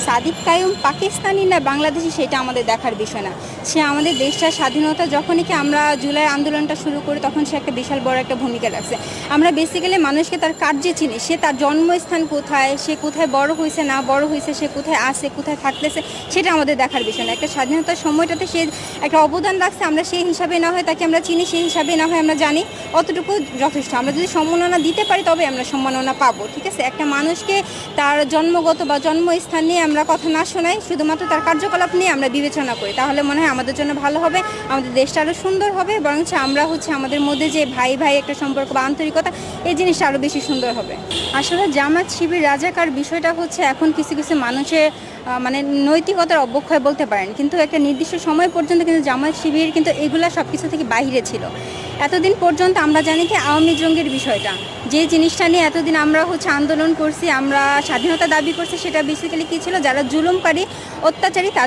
সাদিক কায়ুম পাকিস্তানি না বাংলাদেশি সেটা আমাদের দেখার বিষয় না। সে আমাদের দেশটার স্বাধীনতা যখনই কি আমরা জুলাই আন্দোলনটা শুরু করি তখন সে একটা বিশাল বড় একটা ভূমিকা রাখছে। আমরা বেসিক্যালি মানুষকে তার কার্যে চিনি, সে তার জন্মস্থান কোথায়, সে কোথায় বড় হয়েছে না বড় হয়েছে, সে কোথায় আছে কোথায় থাকতেছে, সেটা আমাদের দেখার বিষয় না। একটা স্বাধীনতার সময়টাতে সে একটা অবদান রাখছে, আমরা সেই হিসাবে না হয় তাকে আমরা চিনি, সেই হিসাবে না হয় আমরা জানি, অতটুকু যথেষ্ট। আমরা যদি সম্মাননা দিতে পারি তবে আমরা সম্মাননা পাবো, ঠিক আছে। একটা মানুষকে তার জন্মগত বা জন্মস্থান নিয়ে আমরা কথা না শোনাই, শুধুমাত্র তার কার্যকলাপ নিয়ে আমরা বিবেচনা করি, তাহলে মনে হয় আমাদের জন্য ভালো হবে, আমাদের দেশটা আরও সুন্দর হবে, বরং আমরা আমাদের মধ্যে যে ভাই ভাই একটা সম্পর্ক বা আন্তরিকতা, এই জিনিসটা আরও বেশি সুন্দর হবে। আসলে জামাত শিবির রাজাকার বিষয়টা এখন কিছু কিছু মানুষের মানে নৈতিকতার অবক্ষয় বলতে পারেন, কিন্তু একটা নির্দিষ্ট সময় পর্যন্ত কিন্তু জামাত শিবির কিন্তু এগুলা সব কিছু থেকে বাইরে ছিল। এতদিন পর্যন্ত আমরা জানি কি আওয়ামী জঙ্গির বিষয়টা, যে জিনিসটা নিয়ে এতদিন আমরা আন্দোলন করছি, আমরা স্বাধীনতা দাবি করছি, সেটা বেসিক্যালি কী ছিল, যারা জুলুমকারী অত্যাচারী